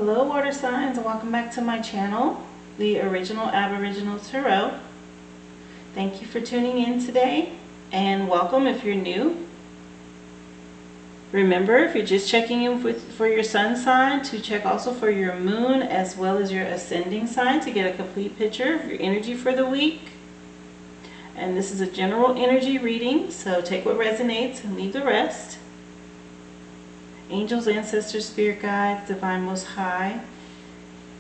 Hello water signs, and welcome back to my channel, the Original Aboriginal Tarot. Thank you for tuning in today, and welcome if you're new. Remember, if you're just checking in for your sun sign, to check also for your moon as well as your ascending sign to get a complete picture of your energy for the week. And this is a general energy reading, so take what resonates and leave the rest. Angels, ancestors, spirit guides, divine most high,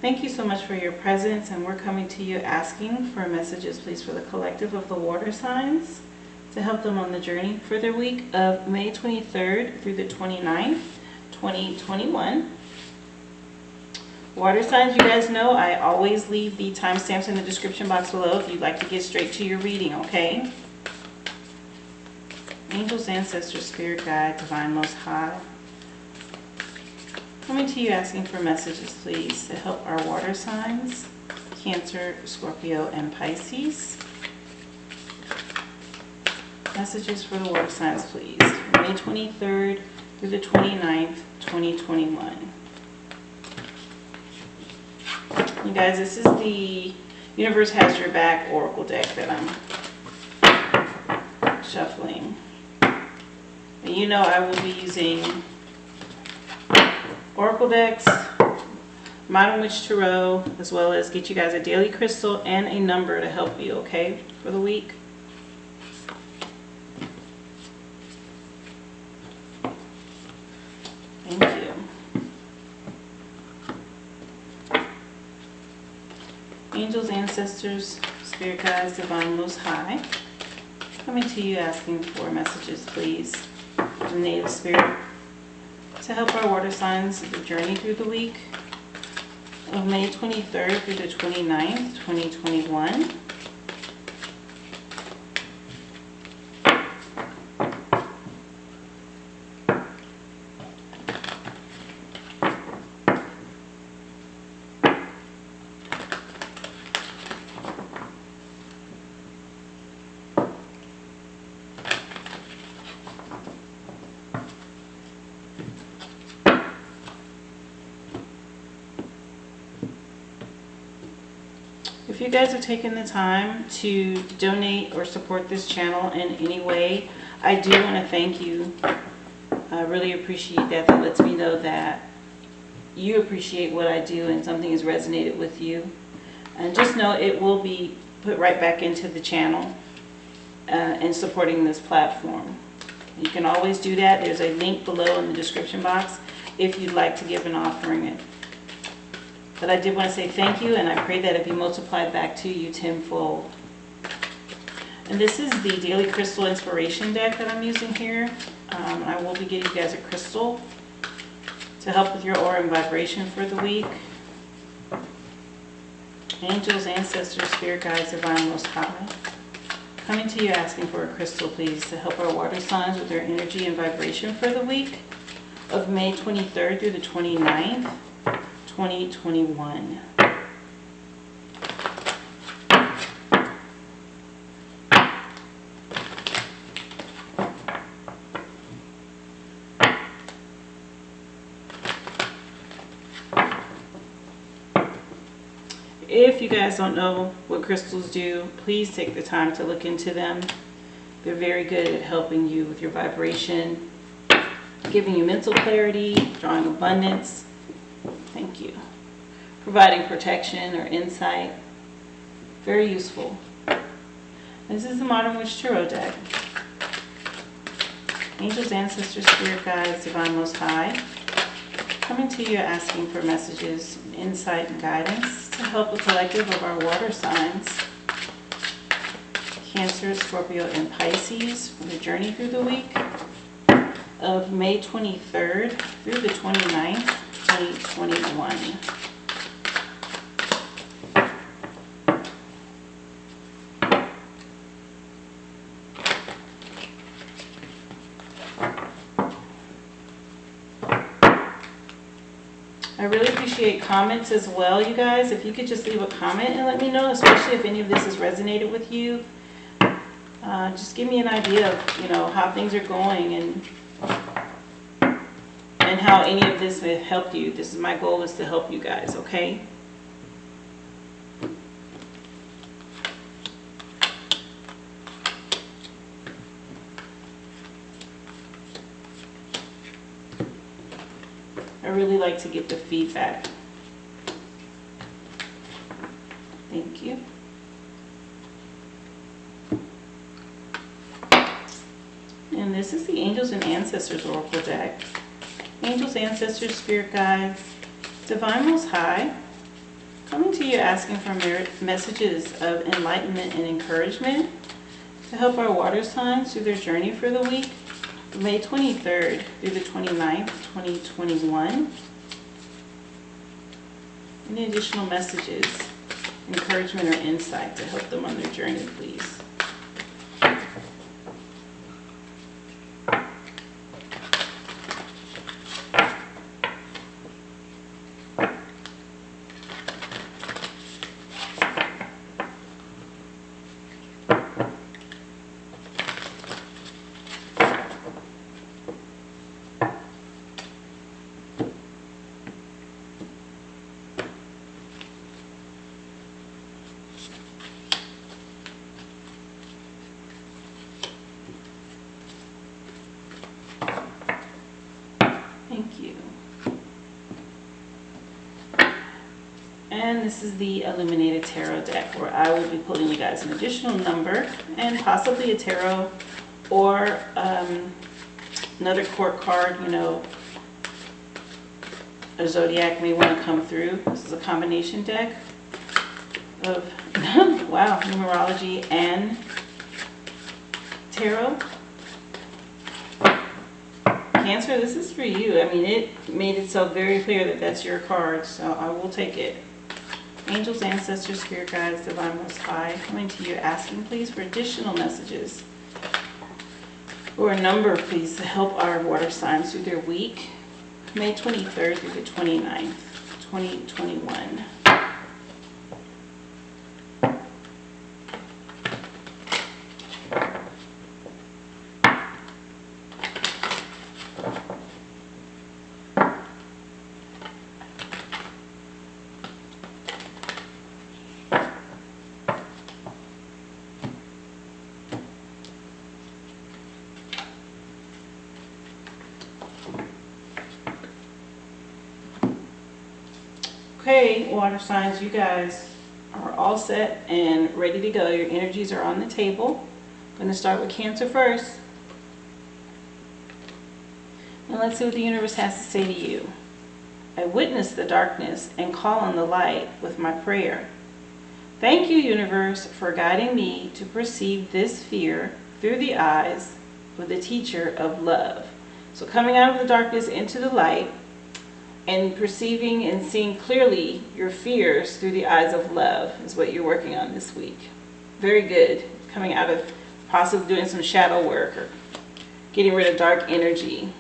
thank you so much for your presence, and we're coming to you asking for messages, please, for the collective of the water signs to help them on the journey for their week of May 23rd through the 29th, 2021. Water signs, you guys know I always leave the timestamps in the description box below if you'd like to get straight to your reading, okay? Angels, ancestors, spirit guide, divine most high, coming to you asking for messages, please, to help our water signs, Cancer, Scorpio, and Pisces. Messages for the water signs, please, from May 23rd through the 29th, 2021. You guys, this is the Universe Has Your Back Oracle deck that I'm shuffling. And you know I will be using Oracle decks, Modern Witch Tarot, as well as get you guys a daily crystal and a number to help you, okay, for the week. Thank you. Angels, ancestors, spirit guides, divine most high, coming to you asking for messages, please, from native spirit to help our water signs the journey through the week of May 23rd through the 29th, 2021. If you guys are taking the time to donate or support this channel in any way, I do want to thank you. I really appreciate that. That lets me know that you appreciate what I do and something has resonated with you. And just know it will be put right back into the channel and supporting this platform. You can always do that. There's a link below in the description box if you'd like to give an offering. But I did want to say thank you, and I pray that it be multiplied back to you tenfold. And this is the Daily Crystal Inspiration deck that I'm using here. I will be getting you guys a crystal to help with your aura and vibration for the week. Angels, ancestors, spirit guides, divine most high, coming to you asking for a crystal, please, to help our water signs with their energy and vibration for the week of May 23rd through the 29th. 2021. If you guys don't know what crystals do, please take the time to look into them. They're very good at helping you with your vibration, giving you mental clarity, drawing abundance. Thank you. Providing protection or insight. Very useful. This is the Modern Witch Tarot deck. Angels, ancestors, spirit guides, divine most high, coming to you asking for messages, insight, and guidance to help the collective of our water signs, Cancer, Scorpio, and Pisces, for the journey through the week of May 23rd through the 29th. 2021. I really appreciate comments as well, you guys. If you could just leave a comment and let me know, especially if any of this has resonated with you. Just give me an idea of, how things are going, and and how any of this may have helped you. This is my goal, is to help you guys, okay? I really like to get the feedback. Thank you. And this is the Angels and Ancestors Oracle deck. Angels, Ancestors, Spirit Guides, Divine Most High, coming to you asking for messages of enlightenment and encouragement to help our water signs through their journey for the week, May 23rd through the 29th, 2021. Any additional messages, encouragement, or insight to help them on their journey, please. Thank you. And this is the Illuminated Tarot deck, where I will be pulling you guys an additional number and possibly a tarot or another court card. You know, a zodiac may want to come through. This is a combination deck of wow, numerology and tarot. Cancer, this is for you. I mean, it made itself very clear that that's your card, so I will take it. Angels, Ancestors, Spirit Guides, Divine Most High, coming to you asking, please, for additional messages or a number, please, to help our water signs through their week, May 23rd through the 29th, 2021. Okay, water signs, you guys are all set and ready to go. Your energies are on the table. I'm going to start with Cancer first. And let's see what the universe has to say to you. I witness the darkness and call on the light with my prayer. Thank you, universe, for guiding me to perceive this fear through the eyes of the teacher of love. So coming out of the darkness into the light, and perceiving and seeing clearly your fears through the eyes of love is what you're working on this week. Very good. Coming out of possibly doing some shadow work or getting rid of dark energy.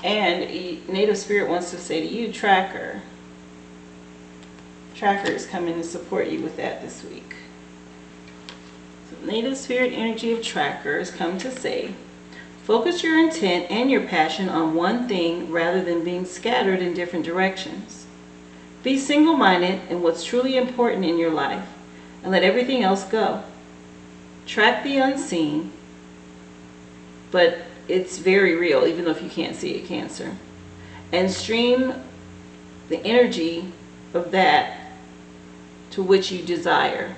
And Native Spirit wants to say to you, Tracker. Tracker is coming to support you with that this week. So Native Spirit energy of Tracker has come to say, focus your intent and your passion on one thing rather than being scattered in different directions. Be single-minded in what's truly important in your life and let everything else go. Track the unseen, but it's very real, even though if you can't see it, Cancer. And stream the energy of that to which you desire.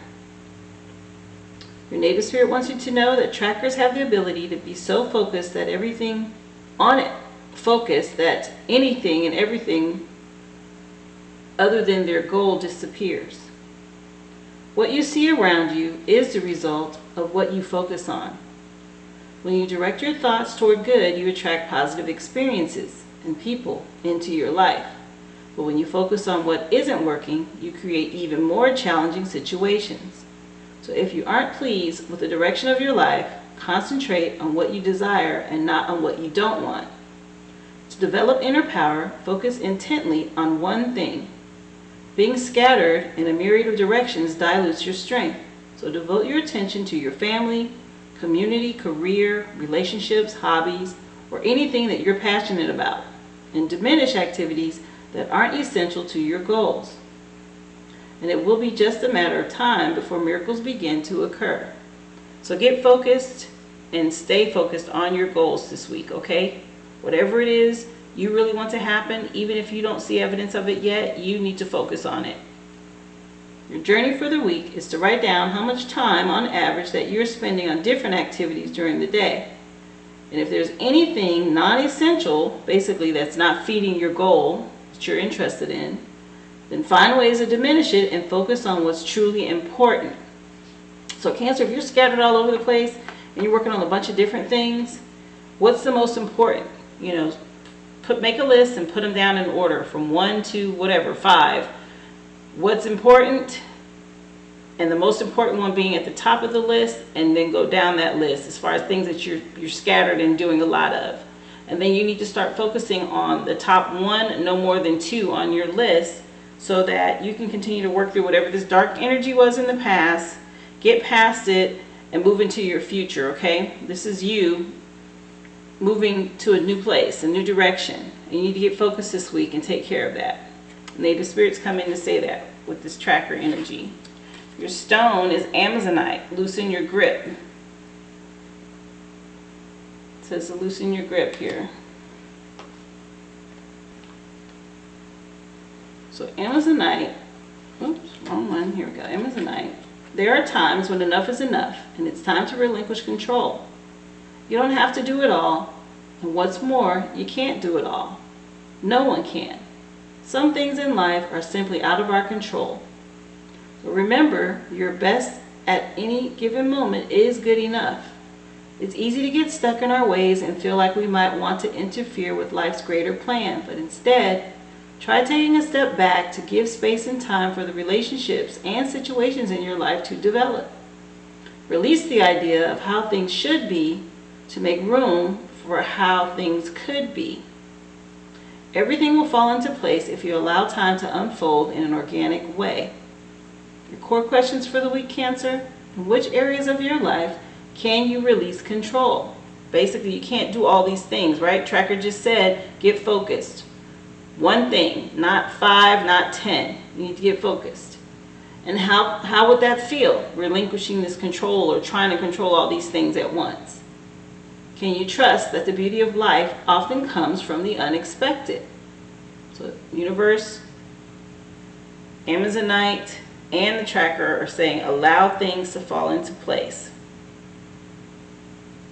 Your Native Spirit wants you to know that trackers have the ability to be so focused that everything on it, focused that anything and everything other than their goal disappears. What you see around you is the result of what you focus on. When you direct your thoughts toward good, you attract positive experiences and people into your life. But when you focus on what isn't working, you create even more challenging situations. So if you aren't pleased with the direction of your life, concentrate on what you desire and not on what you don't want. To develop inner power, focus intently on one thing. Being scattered in a myriad of directions dilutes your strength. So devote your attention to your family, community, career, relationships, hobbies, or anything that you're passionate about. and diminish activities that aren't essential to your goals. And it will be just a matter of time before miracles begin to occur. So get focused and stay focused on your goals this week, okay? Whatever it is you really want to happen, even if you don't see evidence of it yet, you need to focus on it. Your journey for the week is to write down how much time on average that you're spending on different activities during the day. And if there's anything non-essential, basically that's not feeding your goal that you're interested in, then find ways to diminish it and focus on what's truly important. So Cancer, if you're scattered all over the place and you're working on a bunch of different things, what's the most important? You know, make a list and put them down in order from 1 to whatever, 5. What's important, and the most important one being at the top of the list, and then go down that list as far as things that you're scattered and doing a lot of. And then you need to start focusing on the top 1, no more than 2 on your list, so that you can continue to work through whatever this dark energy was in the past, get past it, and move into your future, okay? This is you moving to a new place, a new direction. And you need to get focused this week and take care of that. Native spirits come in to say that with this tracker energy. Your stone is Amazonite. Loosen your grip. It says to loosen your grip here. So Amazonite, oops, wrong one. Here we go. Amazonite. There are times when enough is enough, and it's time to relinquish control. You don't have to do it all, and what's more, you can't do it all. No one can. Some things in life are simply out of our control. But remember, your best at any given moment is good enough. It's easy to get stuck in our ways and feel like we might want to interfere with life's greater plan, but instead, try taking a step back to give space and time for the relationships and situations in your life to develop. Release the idea of how things should be to make room for how things could be. Everything will fall into place if you allow time to unfold in an organic way. Your core questions for the week, Cancer: in which areas of your life can you release control? Basically, you can't do all these things, right? Tracker just said, get focused. One thing, not 5, not 10. You need to get focused. And how would that feel, relinquishing this control or trying to control all these things at once? Can you trust that the beauty of life often comes from the unexpected? So universe, Amazonite, and the tracker are saying allow things to fall into place.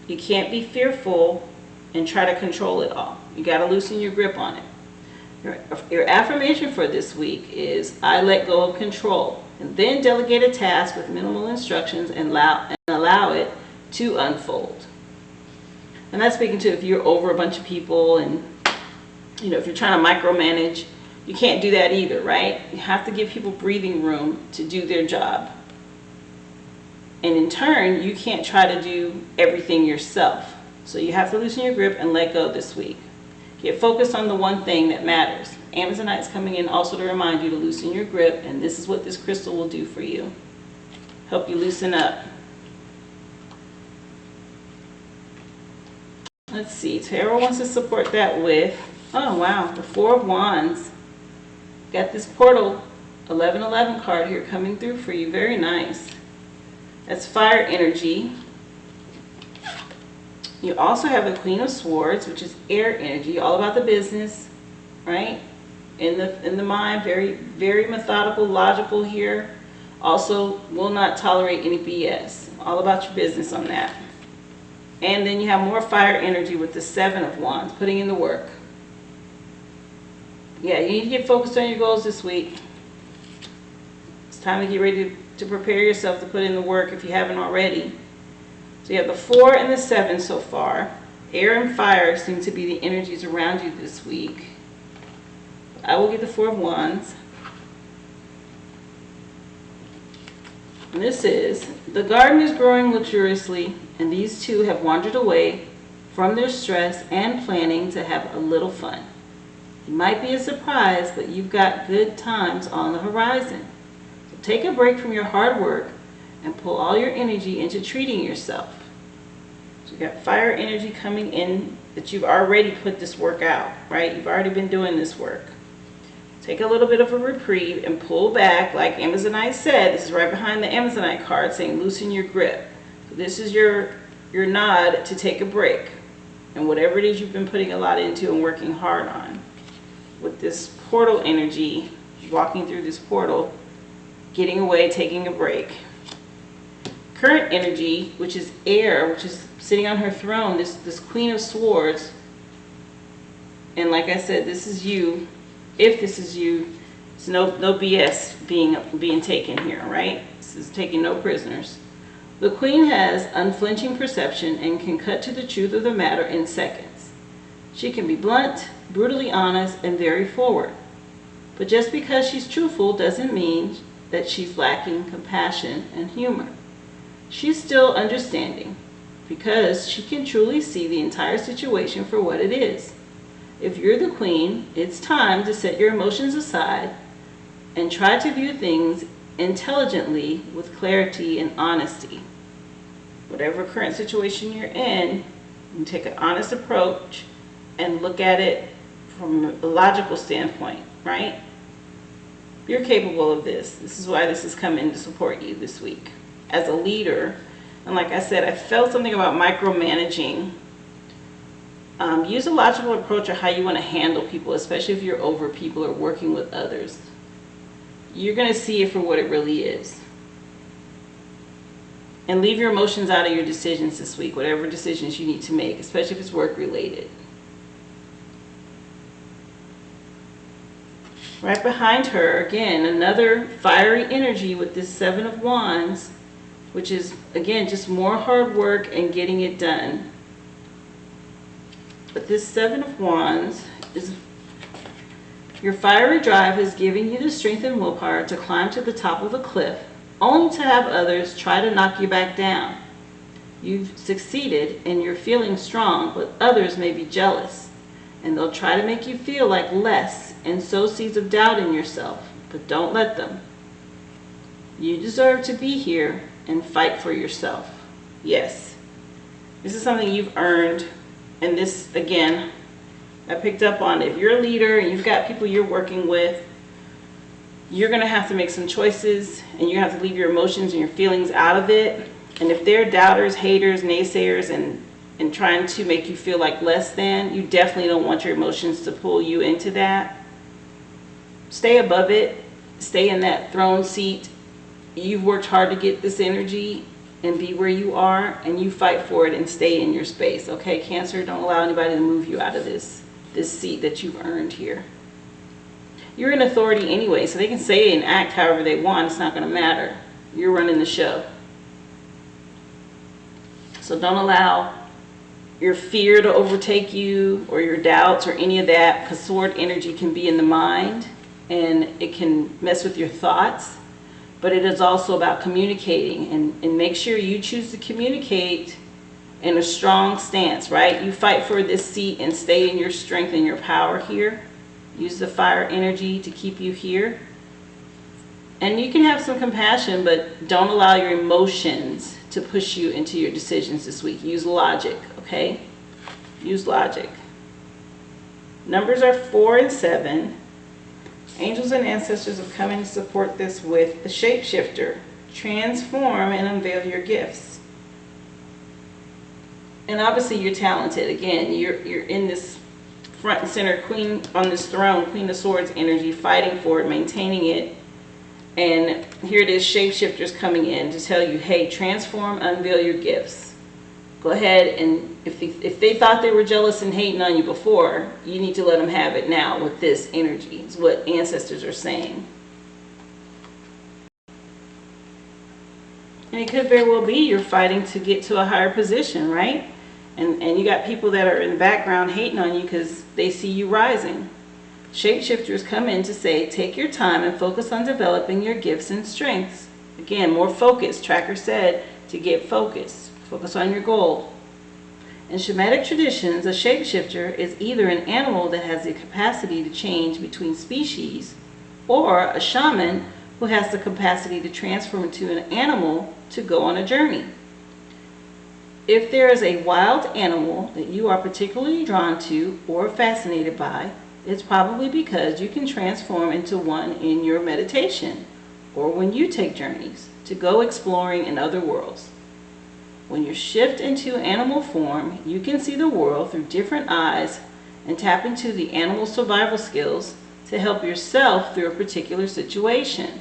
You can't be fearful and try to control it all. You got to loosen your grip on it. Your affirmation for this week is, I let go of control, and then delegate a task with minimal instructions and allow it to unfold. And that's speaking to if you're over a bunch of people and, you know, if you're trying to micromanage, you can't do that either, right? You have to give people breathing room to do their job. And in turn, you can't try to do everything yourself. So you have to loosen your grip and let go this week. Get focused on the one thing that matters. Amazonite's coming in also to remind you to loosen your grip, and this is what this crystal will do for you. Help you loosen up. Let's see, Tarot wants to support that with, oh wow, the 4 of Wands. Got this portal 1111 card here coming through for you. Very nice. That's fire energy. You also have the Queen of Swords, which is air energy, all about the business, right? In the mind, very, very methodical, logical here. Also, will not tolerate any BS. All about your business on that. And then you have more fire energy with the 7 of Wands, putting in the work. Yeah, you need to get focused on your goals this week. It's time to get ready to prepare yourself to put in the work if you haven't already. So you have the 4 and the 7 so far. Air and fire seem to be the energies around you this week. I will get the 4 of Wands. And this is, the garden is growing luxuriously, and these two have wandered away from their stress and planning to have a little fun. It might be a surprise, but you've got good times on the horizon. So take a break from your hard work and pull all your energy into treating yourself. So you got fire energy coming in that you've already put this work out, right? You've already been doing this work. Take a little bit of a reprieve and pull back. Like Amazonite said, this is right behind the Amazonite card saying loosen your grip. So this is your nod to take a break. And whatever it is you've been putting a lot into and working hard on. With this portal energy, walking through this portal, getting away, taking a break. Current energy, which is air, which is sitting on her throne, this Queen of Swords. And like I said, this is you. If this is you, it's no BS being taken here, right? This is taking no prisoners. The Queen has unflinching perception and can cut to the truth of the matter in seconds. She can be blunt, brutally honest, and very forward. But just because she's truthful doesn't mean that she's lacking compassion and humor. She's still understanding because she can truly see the entire situation for what it is. If you're the Queen, it's time to set your emotions aside and try to view things intelligently with clarity and honesty. Whatever current situation you're in, you take an honest approach and look at it from a logical standpoint, right? You're capable of this. This is why this is coming to support you this week. As a leader, and like I said, I felt something about micromanaging. Use a logical approach of how you want to handle people, especially if you're over people or working with others. You're going to see it for what it really is. And leave your emotions out of your decisions this week, whatever decisions you need to make, especially if it's work related. Right behind her, again, another fiery energy with this Seven of Wands, which is, again, just more hard work and getting it done. But this Seven of Wands is your fiery drive is giving you the strength and willpower to climb to the top of a cliff, only to have others try to knock you back down. You've succeeded and you're feeling strong, but others may be jealous, and they'll try to make you feel like less and sow seeds of doubt in yourself, but don't let them. You deserve to be here and fight for yourself. Yes, this is something you've earned. And this, again, I picked up on. If you're a leader and you've got people you're working with, you're going to have to make some choices, and you have to leave your emotions and your feelings out of it. And if they're doubters, haters, naysayers, and trying to make you feel like less than, you definitely don't want your emotions to pull you into that. Stay above it. Stay in that throne seat. You've worked hard to get this energy and be where you are, and you fight for it and stay in your space. Okay, Cancer, don't allow anybody to move you out of this seat that you've earned here. You're in authority anyway, so they can say and act however they want. It's not going to matter. You're running the show. So don't allow your fear to overtake you, or your doubts, or any of that, because sword energy can be in the mind and it can mess with your thoughts. But it is also about communicating, and make sure you choose to communicate in a strong stance, right? You fight for this seat and stay in your strength and your power here. Use the fire energy to keep you here. And you can have some compassion, but don't allow your emotions to push you into your decisions this week. Use logic, okay? Use logic. Numbers are 4 and 7. Angels and ancestors have come in to support this with the shapeshifter. Transform and unveil your gifts. And obviously you're talented. Again, you're in this front and center queen on this throne, Queen of Swords energy, fighting for it, maintaining it. And here it is, shapeshifters coming in to tell you, hey, transform, unveil your gifts. Go ahead, and if they thought they were jealous and hating on you before, you need to let them have it now with this energy, is what ancestors are saying. And it could very well be you're fighting to get to a higher position, right? And you got people that are in the background hating on you because they see you rising. Shapeshifters come in to say, take your time and focus on developing your gifts and strengths. Again, more focus. Tracker said to get focused. Focus on your goal. In Shamatic traditions, a shapeshifter is either an animal that has the capacity to change between species, or a shaman who has the capacity to transform into an animal to go on a journey. If there is a wild animal that you are particularly drawn to or fascinated by, it's probably because you can transform into one in your meditation or when you take journeys to go exploring in other worlds. When you shift into animal form, you can see the world through different eyes and tap into the animal survival skills to help yourself through a particular situation.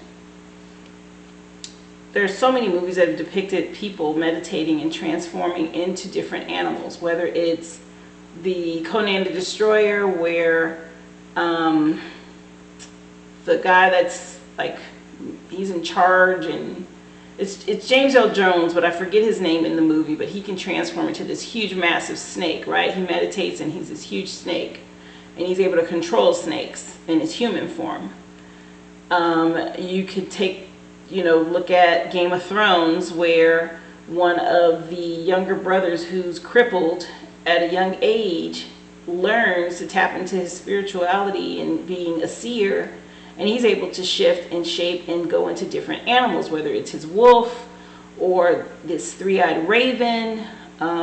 There's so many movies that have depicted people meditating and transforming into different animals, whether it's the Conan the Destroyer, where the guy that's like, he's in charge, and it's James L. Jones, but I forget his name in the movie, but he can transform into this huge massive snake, right? He meditates and he's this huge snake, and he's able to control snakes in his human form. You could take, look at Game of Thrones, where one of the younger brothers who's crippled at a young age learns to tap into his spirituality and being a seer, and he's able to shift and shape and go into different animals, whether it's his wolf or this three-eyed raven.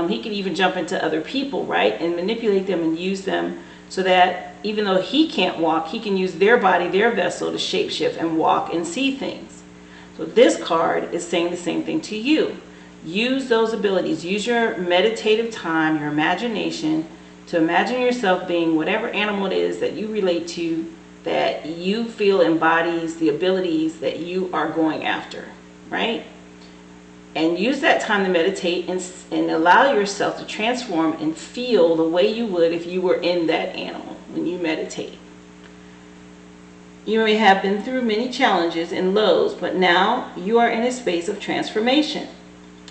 He can even jump into other people, right, and manipulate them and use them so that even though he can't walk, he can use their body, their vessel, to shapeshift and walk and see things. So this card is saying the same thing to you. Use those abilities. Use your meditative time, your imagination, to imagine yourself being whatever animal it is that you relate to, that you feel embodies the abilities that you are going after, right? And use that time to meditate and allow yourself to transform and feel the way you would if you were in that animal when you meditate. You may have been through many challenges and lows, but now you are in a space of transformation,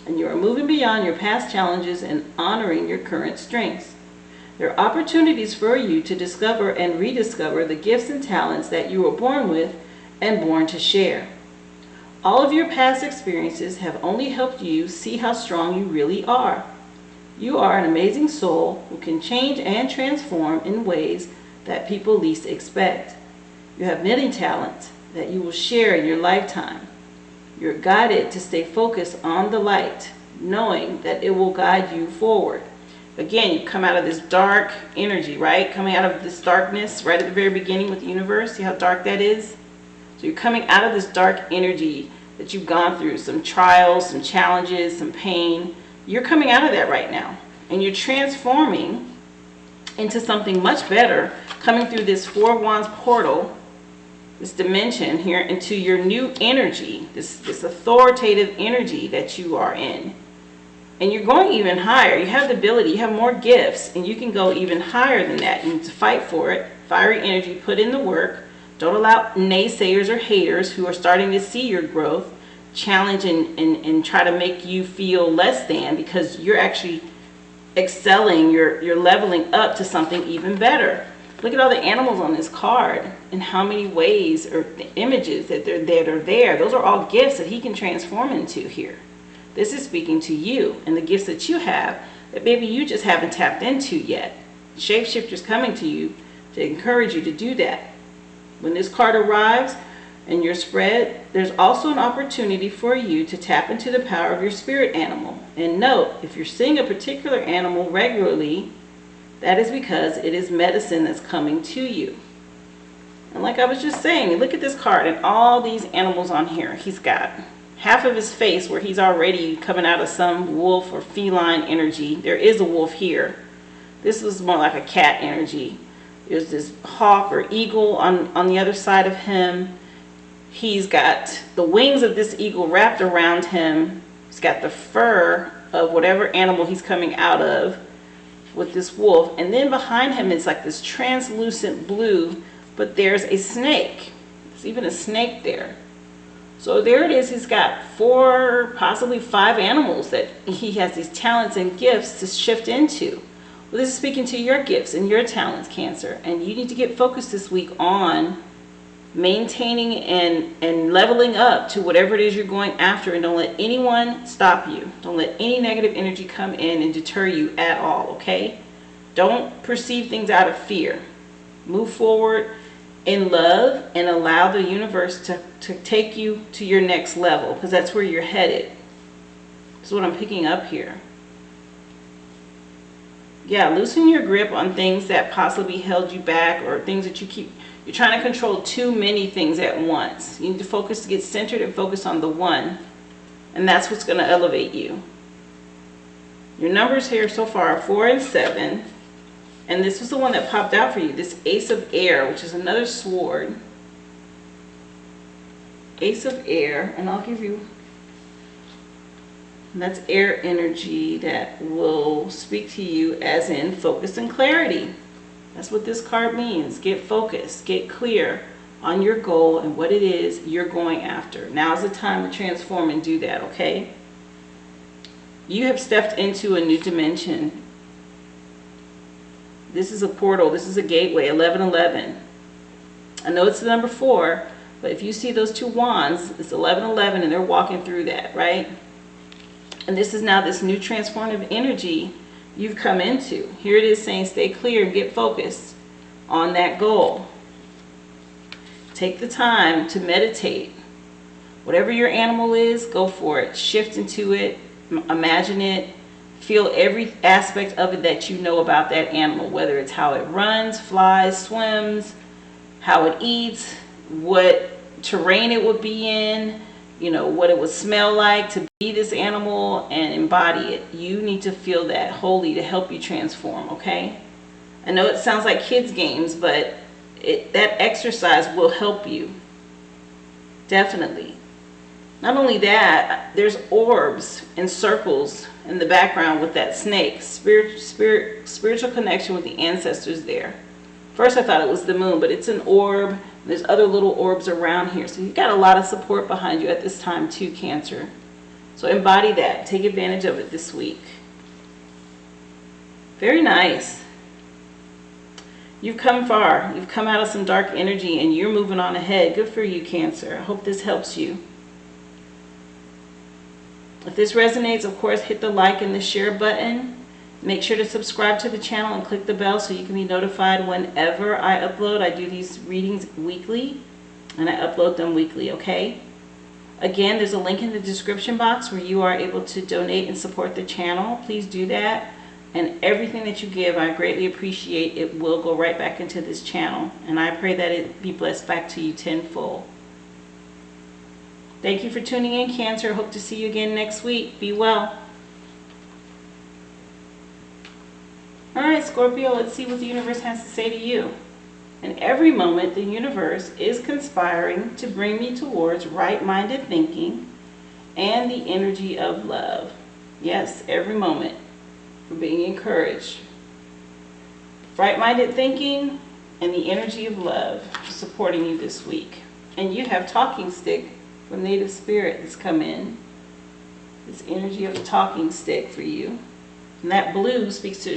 and you are moving beyond your past challenges and honoring your current strengths. There are opportunities for you to discover and rediscover the gifts and talents that you were born with and born to share. All of your past experiences have only helped you see how strong you really are. You are an amazing soul who can change and transform in ways that people least expect. You have many talents that you will share in your lifetime. You're guided to stay focused on the light, knowing that it will guide you forward. Again, you come out of this dark energy, right? Coming out of this darkness right at the very beginning with the universe. See how dark that is? So you're coming out of this dark energy that you've gone through, some trials, some challenges, some pain. You're coming out of that right now. And you're transforming into something much better, coming through this Four of Wands portal, this dimension here, into your new energy, this authoritative energy that you are in. And you're going even higher. You have the ability, you have more gifts, and you can go even higher than that. You need to fight for it. Fiery energy, put in the work. Don't allow naysayers or haters who are starting to see your growth challenge and try to make you feel less than, because you're actually excelling, you're leveling up to something even better. Look at all the animals on this card and how many ways or images that are there. Those are all gifts that he can transform into here. This is speaking to you and the gifts that you have that maybe you just haven't tapped into yet. Shapeshifter's coming to you to encourage you to do that. When this card arrives in your spread, there's also an opportunity for you to tap into the power of your spirit animal. And note, if you're seeing a particular animal regularly, that is because it is medicine that's coming to you. And like I was just saying, look at this card and all these animals on here. He's got half of his face where he's already coming out of some wolf or feline energy. There is a wolf here. This was more like a cat energy. There's this hawk or eagle on the other side of him. He's got the wings of this eagle wrapped around him. He's got the fur of whatever animal he's coming out of with this wolf. And then behind him is like this translucent blue, but there's a snake. There's even a snake there. So there it is. He's got 4, possibly 5 animals that he has these talents and gifts to shift into. Well, this is speaking to your gifts and your talents, Cancer. And you need to get focused this week on maintaining and leveling up to whatever it is you're going after. And don't let anyone stop you. Don't let any negative energy come in and deter you at all, okay? Don't perceive things out of fear. Move forward in love and allow the universe to take you to your next level, because that's where you're headed. That's what I'm picking up here. Yeah, loosen your grip on things that possibly held you back, or things that you're trying to control too many things at once. You need to focus, to get centered and focus on the one, and that's what's going to elevate you. Your numbers here so far are 4 and 7, and this was the one that popped out for you, this Ace of Air, which is another sword. Ace of Air, and I'll give you, and that's air energy that will speak to you as in focus and clarity. That's what this card means. Get focused, get clear on your goal and what it is you're going after. Now's the time to transform and do that, okay? You have stepped into a new dimension. This is a portal. This is a gateway, 1111. I know it's the number 4, but if you see those 2 wands, it's 1111, and they're walking through that, right? And this is now this new transformative energy you've come into. Here it is saying stay clear and get focused on that goal. Take the time to meditate. Whatever your animal is, go for it. Shift into it. Imagine it. Feel every aspect of it that you know about that animal, whether it's how it runs, flies, swims, how it eats, what terrain it would be in, you know, what it would smell like to be this animal, and embody it. You need to feel that wholly to help you transform, okay? I know it sounds like kids games, but that exercise will help you. Definitely. Not only that, there's orbs and circles in the background with that snake. Spiritual connection with the ancestors there. First I thought it was the moon, but it's an orb. There's other little orbs around here. So you've got a lot of support behind you at this time too, Cancer. So embody that. Take advantage of it this week. Very nice. You've come far. You've come out of some dark energy and you're moving on ahead. Good for you, Cancer. I hope this helps you. If this resonates, of course, hit the like and the share button. Make sure to subscribe to the channel and click the bell so you can be notified whenever I upload. I do these readings weekly and I upload them weekly, okay? Again, there's a link in the description box where you are able to donate and support the channel. Please do that. And everything that you give, I greatly appreciate. It will go right back into this channel. And I pray that it be blessed back to you tenfold. Thank you for tuning in, Cancer. Hope to see you again next week. Be well. Alright, Scorpio, let's see what the universe has to say to you. In every moment, the universe is conspiring to bring me towards right-minded thinking and the energy of love. Yes, every moment. We're being encouraged. Right-minded thinking and the energy of love supporting you this week. And you have talking stick from Native Spirit that's come in. This energy of the talking stick for you. And that blue speaks to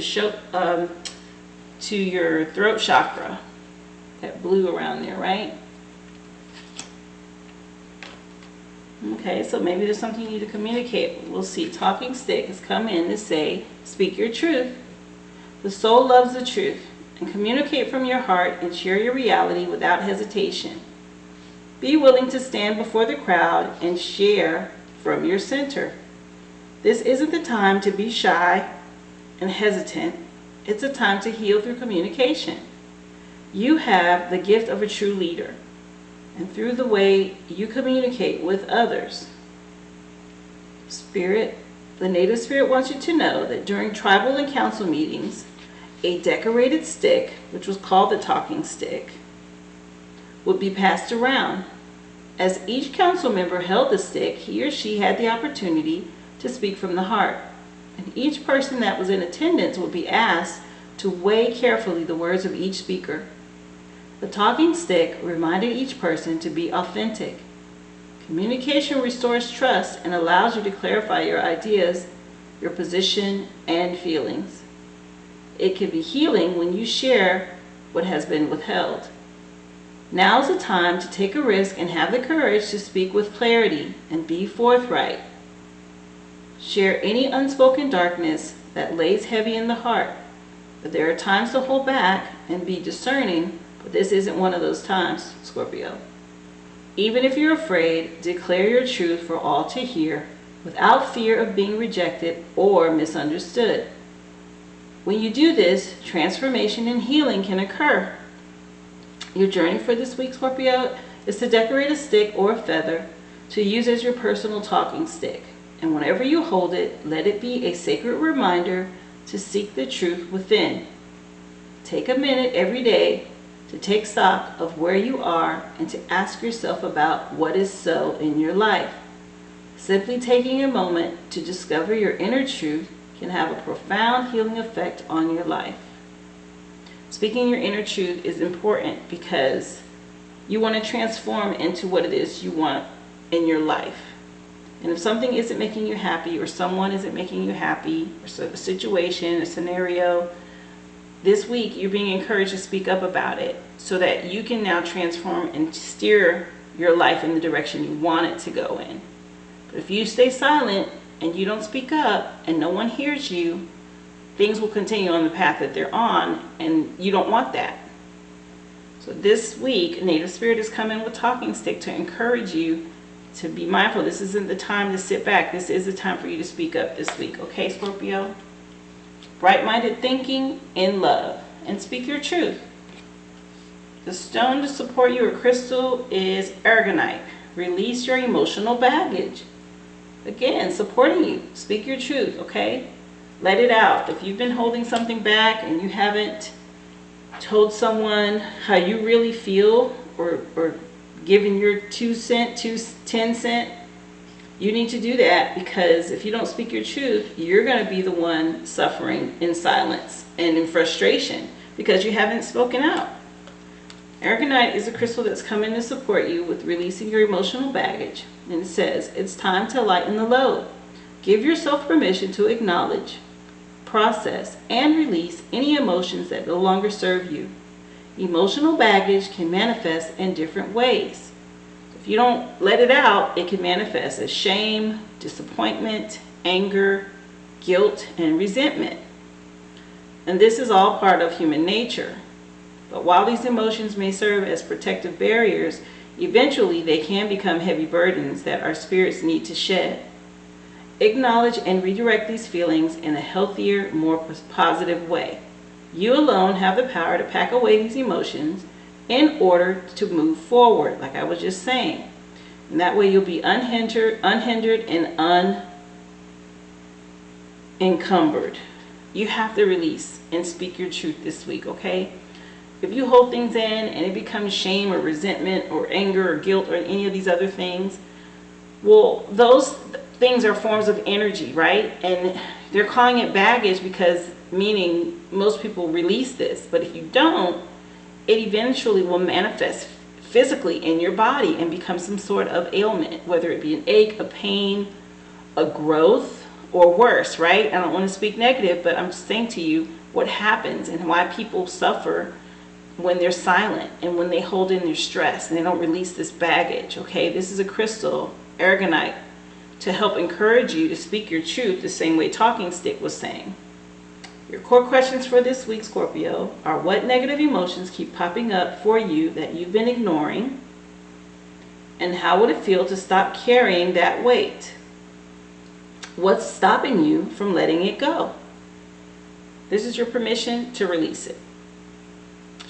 your throat chakra. That blue around there, right? Okay, so maybe there's something you need to communicate. We'll see. Talking stick has come in to say, speak your truth. The soul loves the truth. And communicate from your heart and share your reality without hesitation. Be willing to stand before the crowd and share from your center. This isn't the time to be shy and hesitant. It's a time to heal through communication. You have the gift of a true leader, and through the way you communicate with others. Spirit, the Native Spirit wants you to know that during tribal and council meetings, a decorated stick, which was called the talking stick, would be passed around. As each council member held the stick, he or she had the opportunity to speak from the heart. And each person that was in attendance would be asked to weigh carefully the words of each speaker. The talking stick reminded each person to be authentic. Communication restores trust and allows you to clarify your ideas, your position, and feelings. It can be healing when you share what has been withheld. Now's the time to take a risk and have the courage to speak with clarity and be forthright. Share any unspoken darkness that lays heavy in the heart. But there are times to hold back and be discerning, but this isn't one of those times, Scorpio. Even if you're afraid, declare your truth for all to hear without fear of being rejected or misunderstood. When you do this, transformation and healing can occur. Your journey for this week, Scorpio, is to decorate a stick or a feather to use as your personal talking stick. And whenever you hold it, let it be a sacred reminder to seek the truth within. Take a minute every day to take stock of where you are and to ask yourself about what is so in your life. Simply taking a moment to discover your inner truth can have a profound healing effect on your life. Speaking your inner truth is important because you want to transform into what it is you want in your life. And if something isn't making you happy, or someone isn't making you happy, or a situation, a scenario, this week you're being encouraged to speak up about it so that you can now transform and steer your life in the direction you want it to go in. But if you stay silent and you don't speak up and no one hears you, things will continue on the path that they're on, and you don't want that. So this week, Native Spirit is coming with talking stick to encourage you to be mindful. This isn't the time to sit back. This is the time for you to speak up this week. Okay, Scorpio? Bright-minded thinking in love, and speak your truth. The stone to support your crystal is aragonite. Release your emotional baggage. Again, supporting you. Speak your truth, okay? Let it out. If you've been holding something back and you haven't told someone how you really feel, or given your 2 cents, 10 cents, you need to do that, because if you don't speak your truth, you're going to be the one suffering in silence and in frustration because you haven't spoken out. Aragonite is a crystal that's coming to support you with releasing your emotional baggage. And it says, it's time to lighten the load. Give yourself permission to acknowledge, process, and release any emotions that no longer serve you. Emotional baggage can manifest in different ways. If you don't let it out, it can manifest as shame, disappointment, anger, guilt, and resentment. And this is all part of human nature. But while these emotions may serve as protective barriers, eventually they can become heavy burdens that our spirits need to shed. Acknowledge and redirect these feelings in a healthier, more positive way. You alone have the power to pack away these emotions in order to move forward, like I was just saying. And that way you'll be unhindered and unencumbered. You have to release and speak your truth this week, okay? If you hold things in and it becomes shame or resentment or anger or guilt or any of these other things, well, those things are forms of energy, right? And they're calling it baggage because, meaning most people release this. But if you don't, it eventually will manifest physically in your body and become some sort of ailment, whether it be an ache, a pain, a growth, or worse, right? I don't want to speak negative, but I'm just saying to you what happens and why people suffer when they're silent and when they hold in their stress and they don't release this baggage, okay? This is a crystal, aragonite, to help encourage you to speak your truth the same way Talking Stick was saying. Your core questions for this week, Scorpio, are what negative emotions keep popping up for you that you've been ignoring? And how would it feel to stop carrying that weight? What's stopping you from letting it go? This is your permission to release it.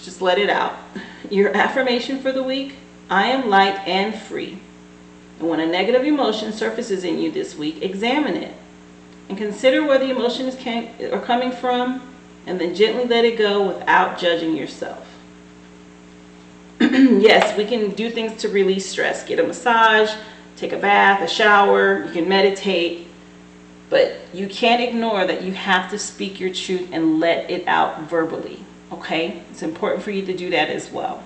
Just let it out. Your affirmation for the week, I am light and free. And when a negative emotion surfaces in you this week, examine it and consider where the emotions are coming from, and then gently let it go without judging yourself. Yes, we can do things to release stress. Get a massage, take a bath, a shower, you can meditate, but you can't ignore that you have to speak your truth and let it out verbally, okay? It's important for you to do that as well.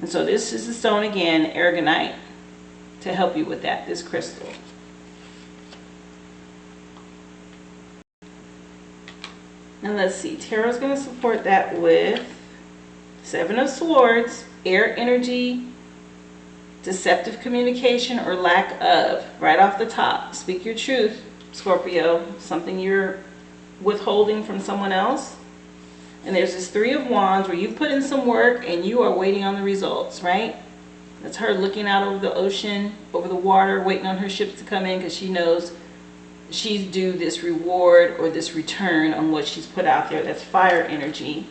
And so this is the stone again, aragonite, to help you with that, this crystal. And let's see, Tarot's going to support that with Seven of Swords, air energy, deceptive communication or lack of, right off the top. Speak your truth, Scorpio, something you're withholding from someone else. And there's this Three of Wands where you've put in some work and you are waiting on the results, right? That's her looking out over the ocean, over the water, waiting on her ships to come in because she knows she's due this reward or this return on what she's put out there. That's fire energy.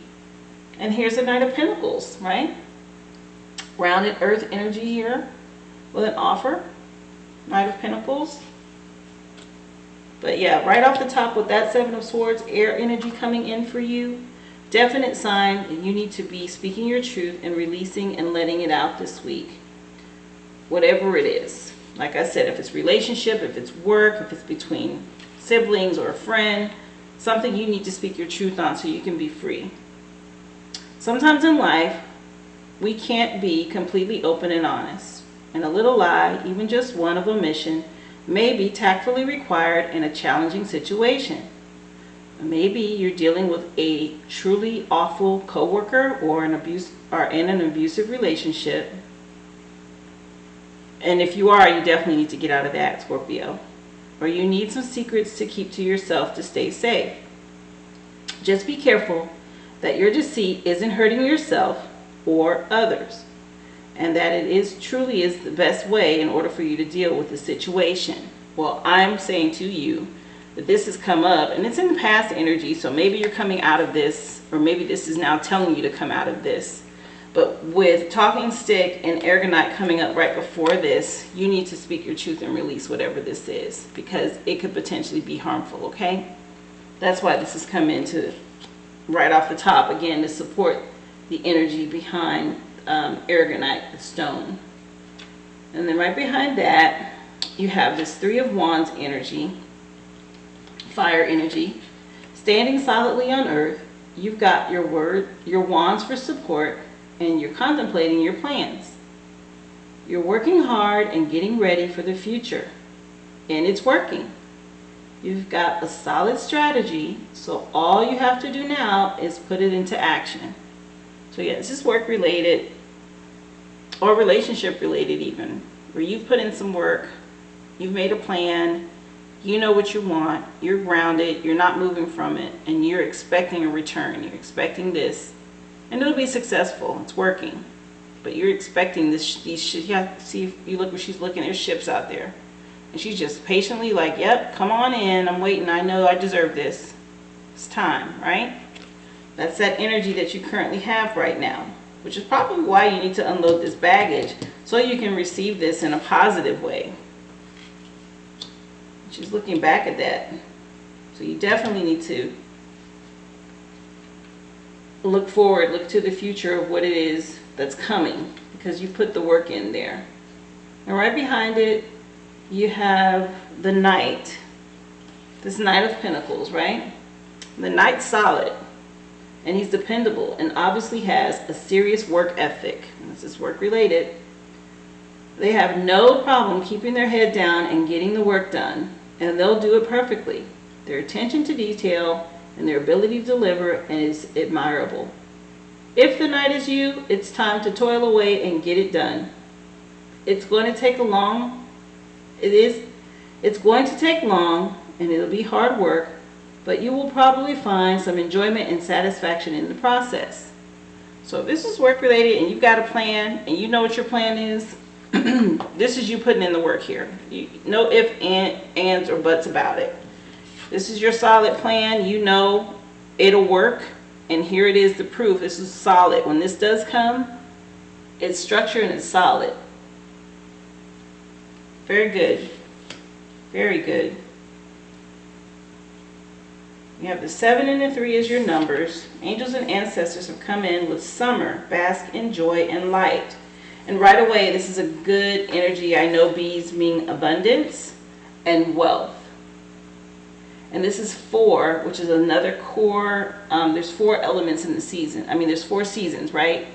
And here's the Knight of Pentacles, right? Rounded earth energy here with an offer. Knight of Pentacles. But yeah, right off the top with that Seven of Swords, air energy coming in for you. Definite sign that you need to be speaking your truth and releasing and letting it out this week. Whatever it is. Like I said, if it's relationship, if it's work, if it's between siblings or a friend, something you need to speak your truth on so you can be free. Sometimes in life, we can't be completely open and honest. And a little lie, even just one of omission, may be tactfully required in a challenging situation. Maybe you're dealing with a truly awful coworker or in an abusive relationship. And if you are, you definitely need to get out of that, Scorpio. Or you need some secrets to keep to yourself to stay safe. Just be careful that your deceit isn't hurting yourself or others. And that it truly is the best way in order for you to deal with the situation. Well, I'm saying to you that this has come up and it's in the past energy. So maybe you're coming out of this, or maybe this is now telling you to come out of this. But with Talking Stick and Aragonite coming up right before this, you need to speak your truth and release whatever this is, because it could potentially be harmful, okay? That's why this has come into right off the top, again, to support the energy behind Aragonite, the stone. And then right behind that, you have this Three of Wands energy, fire energy, standing solidly on earth. You've got your wands for support, and you're contemplating your plans. You're working hard and getting ready for the future, and it's working. You've got a solid strategy, so all you have to do now is put it into action. So yeah, this is work related or relationship related even, where you've put in some work, you've made a plan, you know what you want, you're grounded, you're not moving from it, and you're expecting a return. You're expecting this. And it'll be successful. It's working. But you're expecting this. Yeah, see, if you look where she's looking, there's ships out there. And she's just patiently like, yep, come on in. I'm waiting. I know I deserve this. It's time, right? That's that energy that you currently have right now. Which is probably why you need to unload this baggage, so you can receive this in a positive way. She's looking back at that. So you definitely need to look forward, look to the future of what it is that's coming, because you put the work in there. And right behind it, you have the Knight, this Knight of Pentacles, right? The Knight's solid, and he's dependable, and obviously has a serious work ethic. And this is work related. They have no problem keeping their head down and getting the work done, and they'll do it perfectly. Their attention to detail and their ability to deliver is admirable. If the Knight is you, it's time to toil away and get it done. It's going to take it's going to take long, and it'll be hard work, but you will probably find some enjoyment and satisfaction in the process. So if this is work related and you've got a plan and you know what your plan is, this is you putting in the work here. No ifs, ands, or buts about it. This is your solid plan. You know it'll work. And here it is, the proof. This is solid. When this does come, it's structured and it's solid. Very good. Very good. You have the 7 and the 3 as your numbers. Angels and ancestors have come in with summer. Bask in joy and light. And right away, this is a good energy. I know bees mean abundance and wealth. And this is 4, which is another core. There's 4 elements in the season. I mean, there's 4 seasons, right?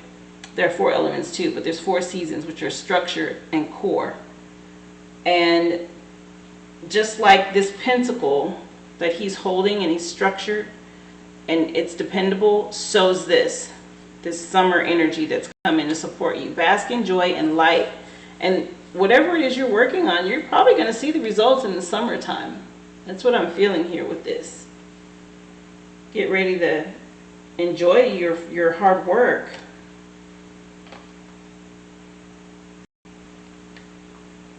There are 4 elements too, but there's 4 seasons, which are structure and core. And just like this pentacle that he's holding and he's structured and it's dependable, so is this summer energy that's coming to support you. Bask in joy and light. And whatever it is you're working on, you're probably going to see the results in the summertime. That's what I'm feeling here with this. Get ready to enjoy your hard work.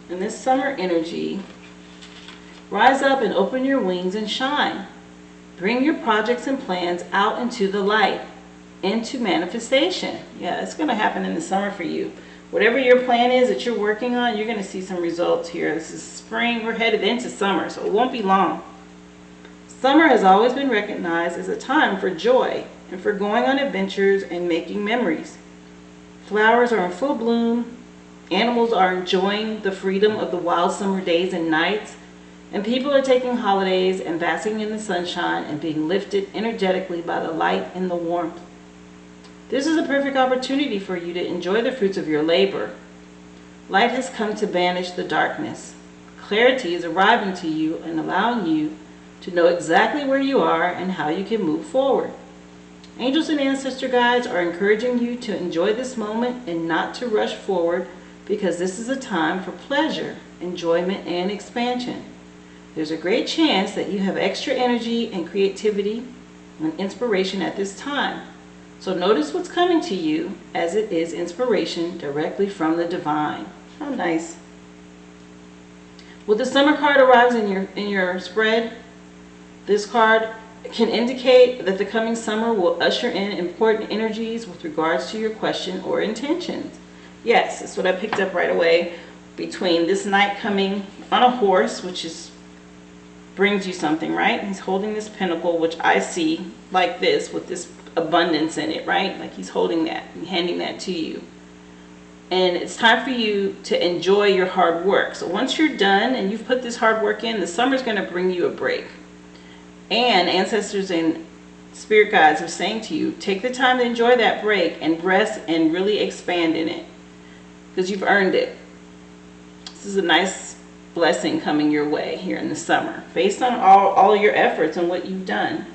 And this summer energy Rise up and open your wings and shine. Bring your projects and plans out into the light, into manifestation. Yeah, it's going to happen in the summer for you. Whatever your plan is that you're working on, you're going to see some results here. This is spring. We're headed into summer, so it won't be long. Summer has always been recognized as a time for joy and for going on adventures and making memories. Flowers are in full bloom. Animals are enjoying the freedom of the wild summer days and nights. And people are taking holidays and basking in the sunshine and being lifted energetically by the light and the warmth. This is a perfect opportunity for you to enjoy the fruits of your labor. Light has come to banish the darkness. Clarity is arriving to you and allowing you to know exactly where you are and how you can move forward. Angels and ancestor guides are encouraging you to enjoy this moment and not to rush forward, because this is a time for pleasure, enjoyment, and expansion. There's a great chance that you have extra energy and creativity and inspiration at this time. So notice what's coming to you, as it is inspiration directly from the divine. How nice. When the summer card arrives in your spread, this card can indicate that the coming summer will usher in important energies with regards to your question or intentions. Yes, that's what I picked up right away. Between this knight coming on a horse, which brings you something, right? He's holding this pinnacle, which I see like this, with this abundance in it, right? Like he's holding that and handing that to you. And it's time for you to enjoy your hard work. So once you're done and you've put this hard work in, the summer's going to bring you a break. And ancestors and spirit guides are saying to you, take the time to enjoy that break and rest and really expand in it, because you've earned it. This is a nice blessing coming your way here in the summer, based on all your efforts and what you've done.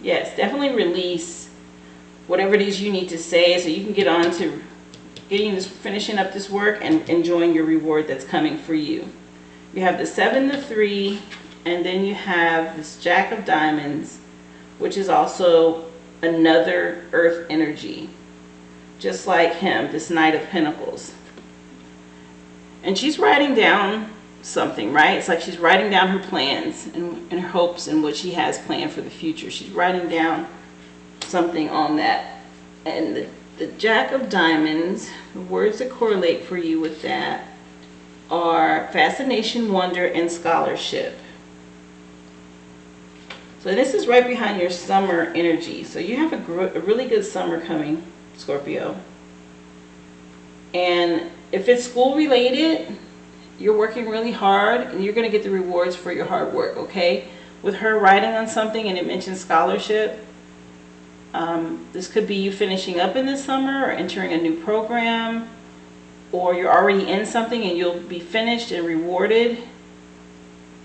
Yes, definitely release whatever it is you need to say so you can get on to finishing up this work and enjoying your reward that's coming for you. You have the 7, the 3, and then you have this Jack of Diamonds, which is also another earth energy, just like him, this Knight of Pentacles. And she's writing down something, right? It's like she's writing down her plans and her hopes and what she has planned for the future. She's writing down something on that. And the Jack of Diamonds, the words that correlate for you with that are fascination, wonder, and scholarship. So this is right behind your summer energy. So you have a really good summer coming, Scorpio. And if it's school related, you're working really hard and you're going to get the rewards for your hard work, okay? With her writing on something and it mentions scholarship, this could be you finishing up in the summer or entering a new program, or you're already in something and you'll be finished and rewarded.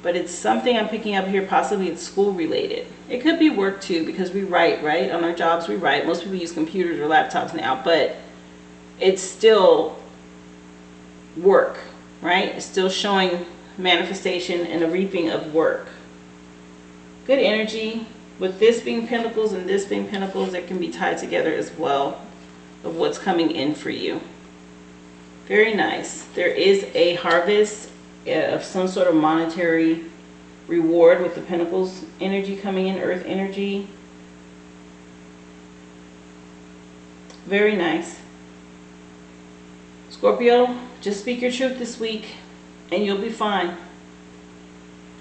But it's something I'm picking up here, possibly it's school related. It could be work too, because we write, right? On our jobs we write. Most people use computers or laptops now, but it's still work, right? It's still showing manifestation and a reaping of work. Good energy. With this being Pentacles and this being Pentacles, that can be tied together as well, of what's coming in for you. Very nice. There is a harvest of some sort of monetary reward with the Pentacles energy coming in, earth energy. Very nice. Scorpio, just speak your truth this week and you'll be fine.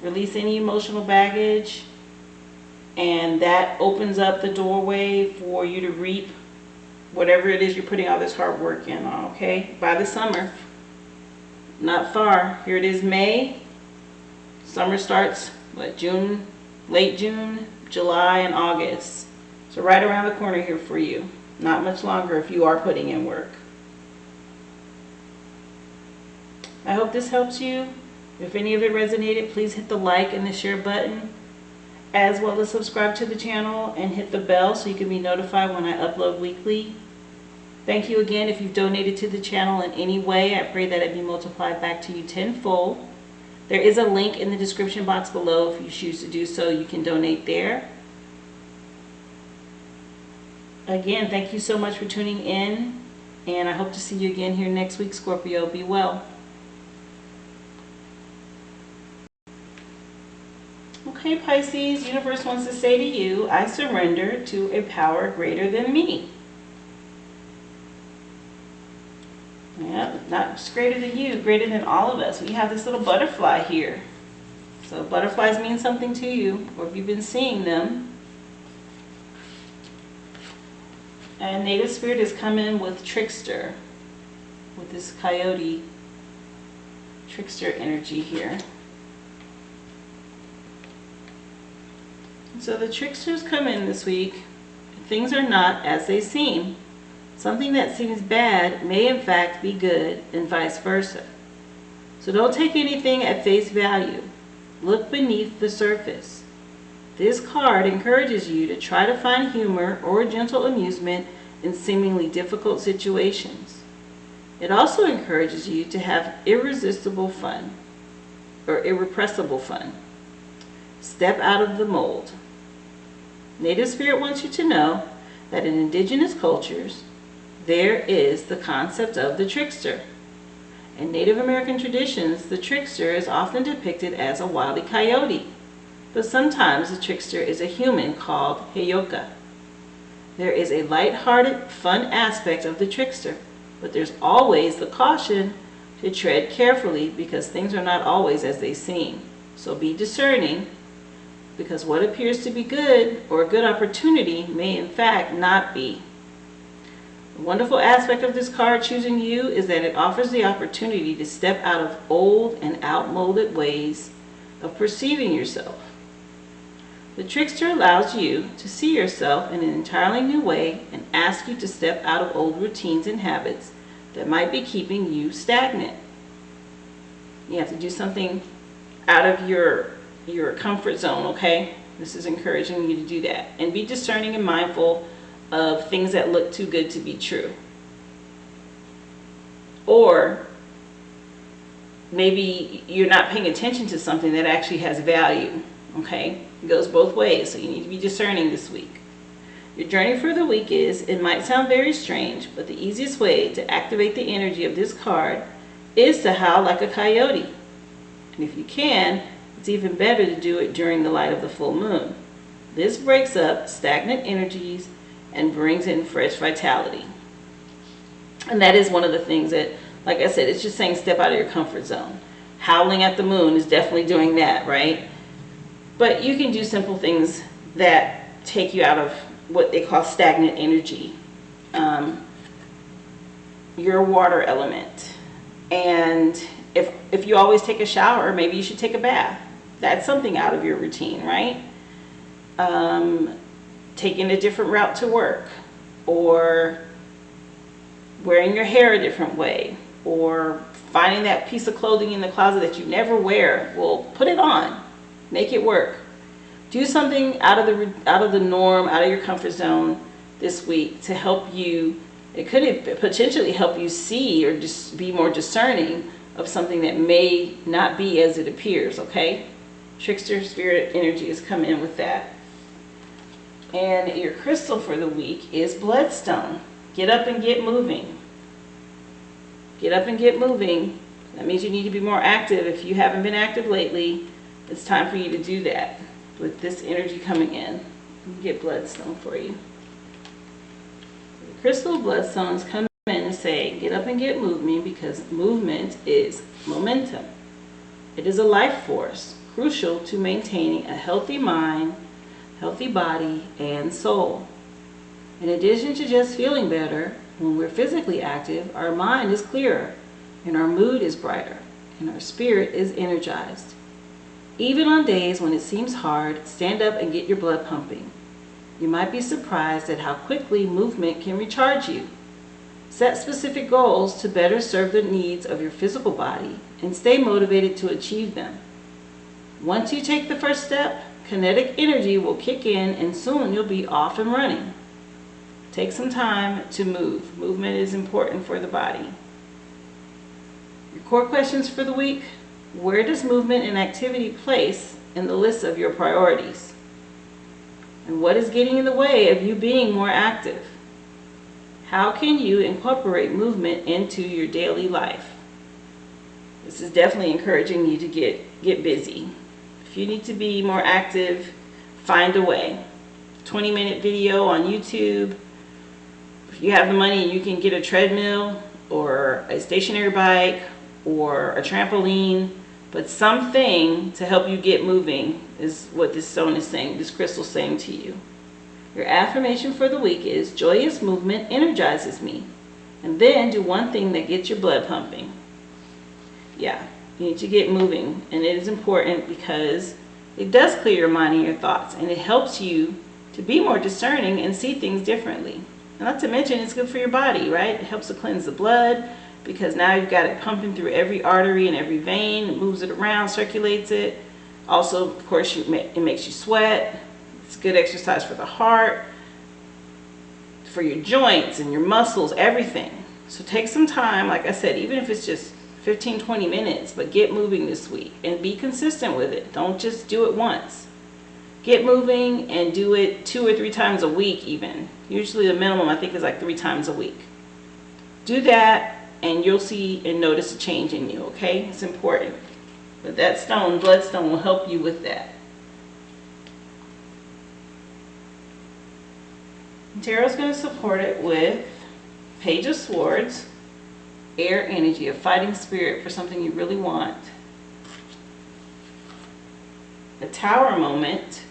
Release any emotional baggage, and that opens up the doorway for you to reap whatever it is you're putting all this hard work in on, okay? By the summer. Not far. Here it is, May. Summer starts, what, June, late June, July, and August. So right around the corner here for you. Not much longer if you are putting in work. I hope this helps you. If any of it resonated, please hit the like and the share button, as well as subscribe to the channel and hit the bell so you can be notified when I upload weekly. Thank you again if you've donated to the channel in any way. I pray that it be multiplied back to you tenfold. There is a link in the description box below. If you choose to do so, you can donate there. Again, thank you so much for tuning in, and I hope to see you again here next week, Scorpio. Be well. Okay, Pisces, universe wants to say to you, I surrender to a power greater than me. Yeah, not just greater than you, greater than all of us. We have this little butterfly here. So butterflies mean something to you, or if you've been seeing them. And native spirit has come in with trickster, with this coyote trickster energy here. So the tricksters come in this week. Things are not as they seem. Something that seems bad may in fact be good, and vice versa. So don't take anything at face value. Look beneath the surface. This card encourages you to try to find humor or gentle amusement in seemingly difficult situations. It also encourages you to have irresistible fun, or irrepressible fun. Step out of the mold. Native Spirit wants you to know that in indigenous cultures, there is the concept of the trickster. In Native American traditions, the trickster is often depicted as a wily coyote, but sometimes the trickster is a human called Heyoka. There is a light-hearted, fun aspect of the trickster, but there's always the caution to tread carefully because things are not always as they seem. So be discerning, because what appears to be good or a good opportunity may in fact not be. The wonderful aspect of this card choosing you is that it offers the opportunity to step out of old and outmoded ways of perceiving yourself. The trickster allows you to see yourself in an entirely new way and asks you to step out of old routines and habits that might be keeping you stagnant. You have to do something out of your comfort zone, okay? This is encouraging you to do that. And be discerning and mindful of things that look too good to be true. Or maybe you're not paying attention to something that actually has value, okay? It goes both ways, so you need to be discerning this week. Your journey for the week is, it might sound very strange, but the easiest way to activate the energy of this card is to howl like a coyote. And if you can, it's even better to do it during the light of the full moon. This breaks up stagnant energies and brings in fresh vitality. And that is one of the things that, like I said, it's just saying step out of your comfort zone. Howling at the moon is definitely doing that, right? But you can do simple things that take you out of what they call stagnant energy. Your water element. And if you always take a shower, maybe you should take a bath. That's something out of your routine, right? Taking a different route to work, or wearing your hair a different way, or finding that piece of clothing in the closet that you never wear. Well, put it on, make it work. Do something out of the norm, out of your comfort zone this week to help you. It could potentially help you see or just be more discerning of something that may not be as it appears, okay? Trickster spirit energy has come in with that. And your crystal for the week is bloodstone. Get up and get moving. Get up and get moving. That means you need to be more active. If you haven't been active lately, it's time for you to do that with this energy coming in. Let me get bloodstone for you. The crystal bloodstones come in and say, get up and get moving, because movement is momentum. It is a life force, crucial to maintaining a healthy mind, healthy body, and soul. In addition to just feeling better, when we're physically active, our mind is clearer, and our mood is brighter, and our spirit is energized. Even on days when it seems hard, stand up and get your blood pumping. You might be surprised at how quickly movement can recharge you. Set specific goals to better serve the needs of your physical body and stay motivated to achieve them. Once you take the first step, kinetic energy will kick in and soon you'll be off and running. Take some time to move. Movement is important for the body. Your core questions for the week: where does movement and activity place in the list of your priorities? And what is getting in the way of you being more active? How can you incorporate movement into your daily life? This is definitely encouraging you to get busy. If you need to be more active, find a way. 20-minute video on YouTube. If you have the money, you can get a treadmill or a stationary bike or a trampoline, but something to help you get moving is what this stone is saying, this crystal is saying to you. Your affirmation for the week is, joyous movement energizes me. And then do one thing that gets your blood pumping. Yeah, you need to get moving, and it is important because it does clear your mind and your thoughts, and it helps you to be more discerning and see things differently. And not to mention, it's good for your body, right? It helps to cleanse the blood because now you've got it pumping through every artery and every vein. It moves it around, circulates it. Also, of course, it makes you sweat. It's good exercise for the heart, for your joints and your muscles, everything. So take some time, like I said, even if it's just 15-20 minutes, but get moving this week and be consistent with it. Don't just do it once. Get moving and do it 2 or 3 times a week even. Usually the minimum, I think, is like 3 times a week. Do that and you'll see and notice a change in you, okay? It's important. But that stone, bloodstone, will help you with that. Tarot's going to support it with Page of Swords, air energy, a fighting spirit for something you really want. The Tower moment.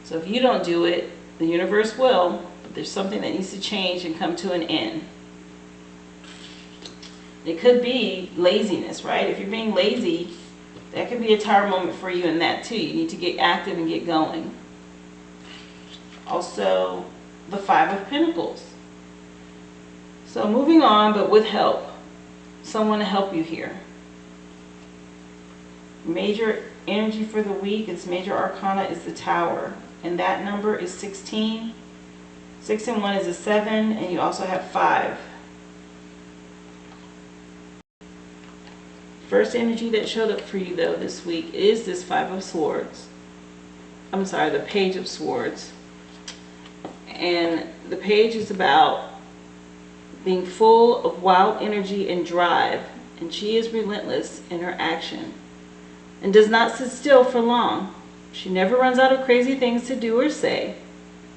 So if you don't do it, the universe will, but there's something that needs to change and come to an end. It could be laziness, right? If you're being lazy, that could be a Tower moment for you in that too. You need to get active and get going. Also, the Five of Pentacles. So moving on, but with help. Someone to help you here. Major energy for the week, its major arcana is the Tower. And that number is 16. 6 and 1 is a 7, and you also have 5. First energy that showed up for you though this week is this Five of Swords. I'm sorry, the Page of Swords. And the page is about being full of wild energy and drive, and she is relentless in her action and does not sit still for long. She never runs out of crazy things to do or say.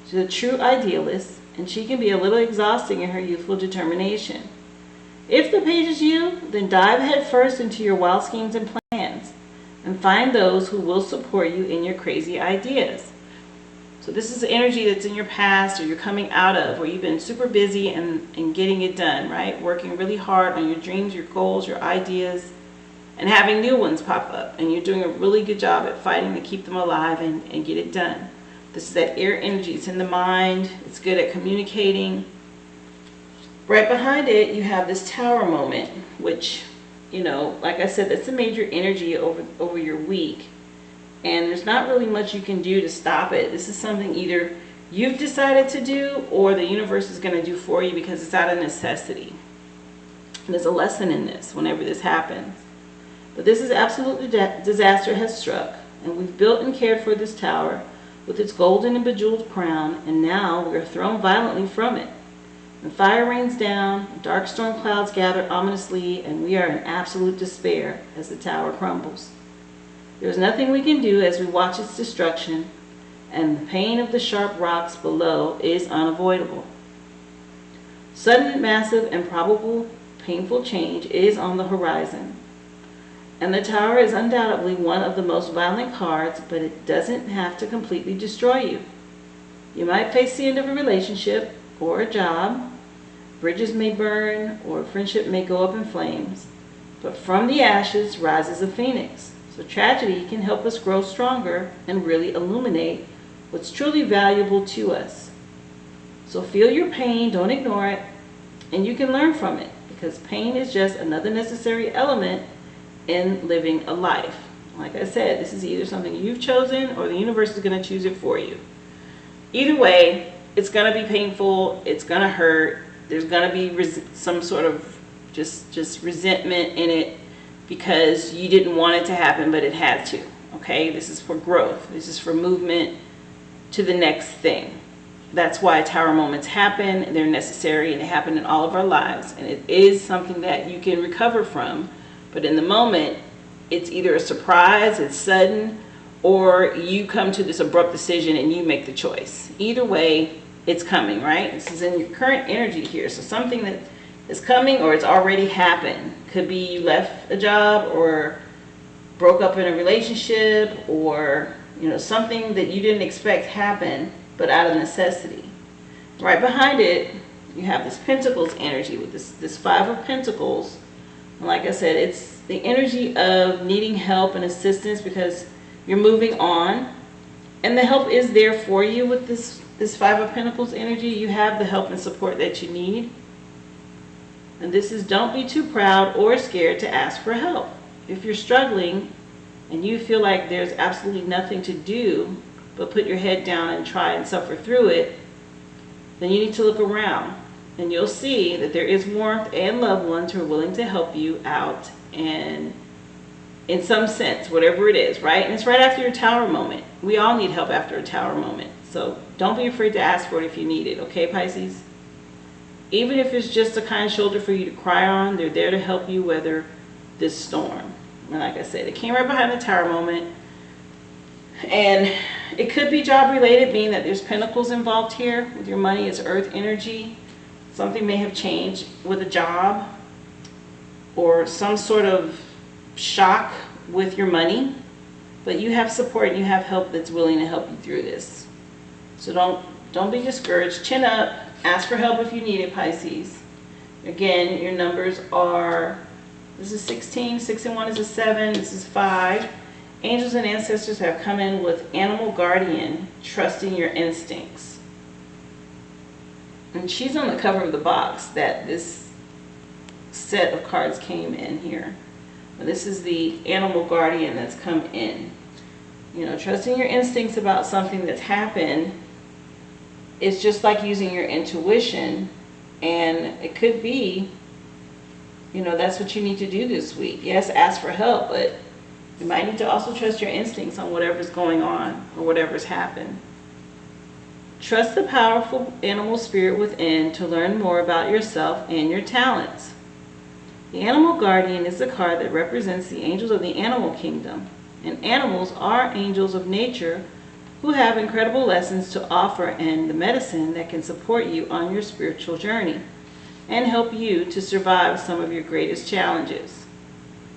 She's a true idealist, and she can be a little exhausting in her youthful determination. If the page is you, then dive headfirst into your wild schemes and plans and find those who will support you in your crazy ideas. So this is energy that's in your past or you're coming out of, where you've been super busy and getting it done, right? Working really hard on your dreams, your goals, your ideas, and having new ones pop up. And you're doing a really good job at fighting to keep them alive and get it done. This is that air energy. It's in the mind. It's good at communicating. Right behind it, you have this Tower moment, which, you know, like I said, that's a major energy over your week. And there's not really much you can do to stop it. This is something either you've decided to do or the universe is going to do for you because it's out of necessity. And there's a lesson in this whenever this happens. But this is absolute disaster has struck. And we've built and cared for this tower with its golden and bejeweled crown. And now we are thrown violently from it. And fire rains down, dark storm clouds gather ominously, and we are in absolute despair as the tower crumbles. There is nothing we can do as we watch its destruction, and the pain of the sharp rocks below is unavoidable. Sudden, massive, and probable painful change is on the horizon. And the tower is undoubtedly one of the most violent cards, but it doesn't have to completely destroy you. You might face the end of a relationship or a job. Bridges may burn, or a friendship may go up in flames. But from the ashes rises a phoenix. So tragedy can help us grow stronger and really illuminate what's truly valuable to us. So feel your pain, don't ignore it, and you can learn from it, because pain is just another necessary element in living a life. Like I said, this is either something you've chosen or the universe is going to choose it for you. Either way, it's going to be painful, it's going to hurt, there's going to be some sort of just resentment in it because you didn't want it to happen, but it had to. Okay, this is for growth. This is for movement to the next thing. That's why tower moments happen. They're necessary, and they happen in all of our lives. And it is something that you can recover from. But in the moment, it's either a surprise, it's sudden, or you come to this abrupt decision and you make the choice. Either way, it's coming, right? This is in your current energy here. So something that is coming or it's already happened. Could be you left a job or broke up in a relationship, or something that you didn't expect happen, but out of necessity. Right behind it, you have this Pentacles energy with this Five of Pentacles. And like I said, it's the energy of needing help and assistance because you're moving on. And the help is there for you with this Five of Pentacles energy. You have the help and support that you need. And this is, don't be too proud or scared to ask for help. If you're struggling and you feel like there's absolutely nothing to do but put your head down and try and suffer through it, then you need to look around. And you'll see that there is warmth and loved ones who are willing to help you out, and in some sense, whatever it is, right? And it's right after your Tower moment. We all need help after a Tower moment. So don't be afraid to ask for it if you need it, okay, Pisces? Even if it's just a kind shoulder for you to cry on, they're there to help you weather this storm. And like I said, it came right behind the Tower moment. And it could be job related, being that there's pentacles involved here. With your money, it's earth energy. Something may have changed with a job or some sort of shock with your money. But you have support and you have help that's willing to help you through this. So don't be discouraged. Chin up. Ask for help if you need it, Pisces. Again, your numbers are, this is 16, 6 and 1 is a 7, this is 5. Angels and ancestors have come in with animal guardian, trusting your instincts. And she's on the cover of the box that this set of cards came in here. And this is the animal guardian that's come in. Trusting your instincts about something that's happened. It's just like using your intuition, and it could be, that's what you need to do this week. Yes, ask for help, but you might need to also trust your instincts on whatever's going on or whatever's happened. Trust the powerful animal spirit within to learn more about yourself and your talents. The animal guardian is the card that represents the angels of the animal kingdom, and animals are angels of nature who have incredible lessons to offer and the medicine that can support you on your spiritual journey and help you to survive some of your greatest challenges.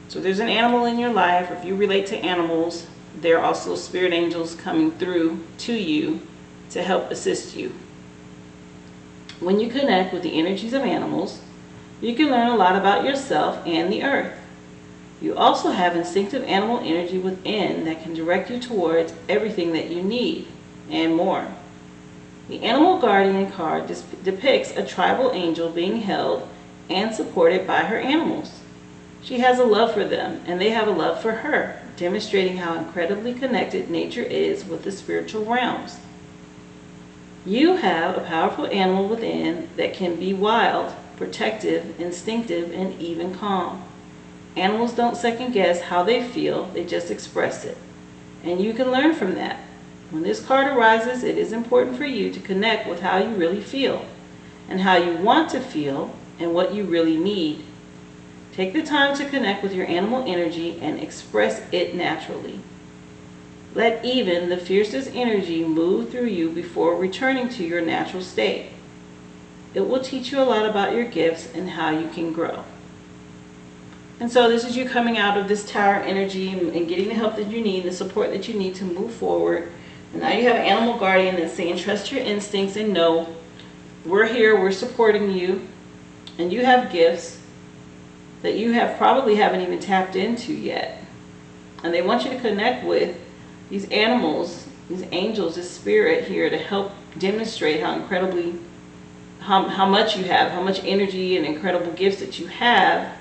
So there's an animal in your life. If you relate to animals, there are also spirit angels coming through to you to help assist you. When you connect with the energies of animals, you can learn a lot about yourself and the earth. You also have instinctive animal energy within that can direct you towards everything that you need and more. The Animal Guardian card depicts a tribal angel being held and supported by her animals. She has a love for them, and they have a love for her, demonstrating how incredibly connected nature is with the spiritual realms. You have a powerful animal within that can be wild, protective, instinctive, and even calm. Animals don't second guess how they feel, they just express it. And you can learn from that. When this card arises, it is important for you to connect with how you really feel, and how you want to feel, and what you really need. Take the time to connect with your animal energy and express it naturally. Let even the fiercest energy move through you before returning to your natural state. It will teach you a lot about your gifts and how you can grow. And so this is you coming out of this Tower energy and getting the help that you need, the support that you need to move forward. And now you have an animal guardian that's saying, trust your instincts and know we're here, we're supporting you. And you have gifts that you probably haven't even tapped into yet. And they want you to connect with these animals, these angels, this spirit here to help demonstrate how incredibly, how much you have, how much energy and incredible gifts that you have.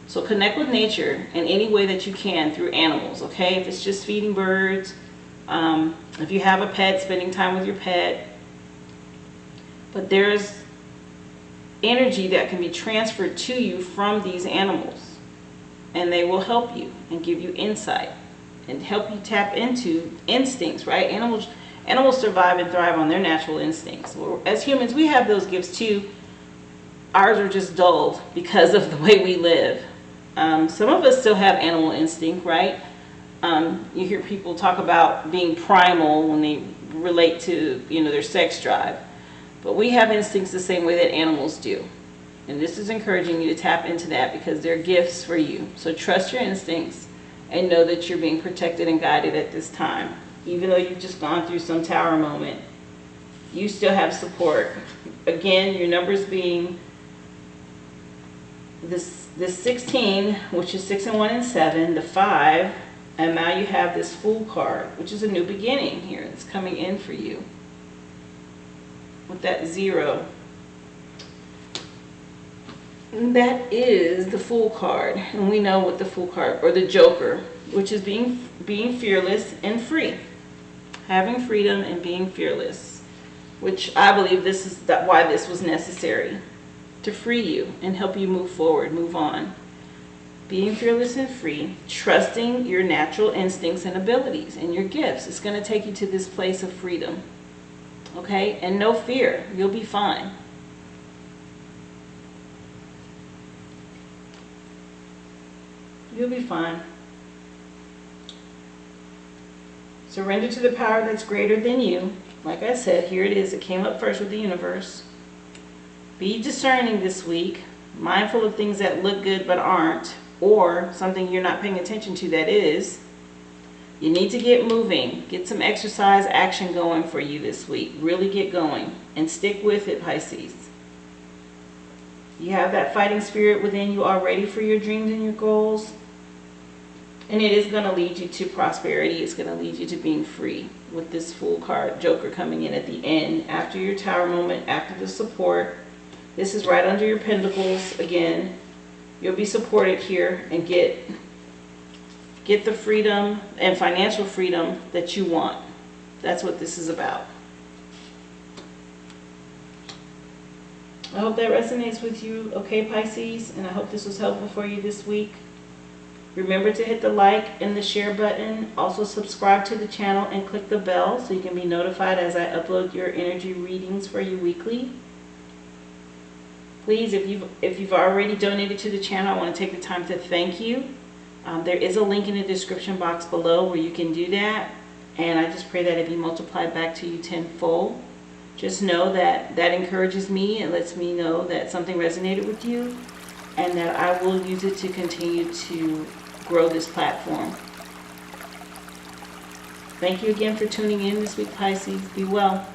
So connect with nature in any way that you can through animals, okay? If it's just feeding birds, if you have a pet, spending time with your pet. But there's energy that can be transferred to you from these animals. And they will help you and give you insight and help you tap into instincts, right? Animals survive and thrive on their natural instincts. As humans, we have those gifts too. Ours are just dulled because of the way we live. Some of us still have animal instinct, right? You hear people talk about being primal when they relate to, their sex drive. But we have instincts the same way that animals do. And this is encouraging you to tap into that because they're gifts for you. So trust your instincts and know that you're being protected and guided at this time. Even though you've just gone through some tower moment, you still have support. Again, your numbers being this 16, which is 6 and 1 and 7, the 5, and now you have this Fool card, which is a new beginning here that's coming in for you. With that 0. And that is the Fool card. And we know what the Fool card, or the Joker, which is being fearless and free. Having freedom and being fearless. Which I believe this is why this was necessary. To free you and help you move forward, move on. Being fearless and free, trusting your natural instincts and abilities and your gifts. It's going to take you to this place of freedom. Okay? And no fear. You'll be fine. You'll be fine. Surrender to the power that's greater than you. Like I said, here it is. It came up first with the universe. Be discerning this week. Mindful of things that look good but aren't. Or something you're not paying attention to that is. You need to get moving. Get some exercise action going for you this week. Really get going. And stick with it, Pisces. You have that fighting spirit within you already for your dreams and your goals. And it is going to lead you to prosperity. It's going to lead you to being free. With this Fool card, Joker coming in at the end. After your tower moment, after the support. This is right under your pentacles again. You'll be supported here and get the freedom and financial freedom that you want. That's what this is about. I hope that resonates with you, okay, Pisces? And I hope this was helpful for you this week. Remember to hit the like and the share button. Also subscribe to the channel and click the bell so you can be notified as I upload your energy readings for you weekly. Please, if you've already donated to the channel, I want to take the time to thank you. There is a link in the description box below where you can do that. And I just pray that it be multiplied back to you tenfold. Just know that that encourages me and lets me know that something resonated with you and that I will use it to continue to grow this platform. Thank you again for tuning in this week, Pisces. Be well.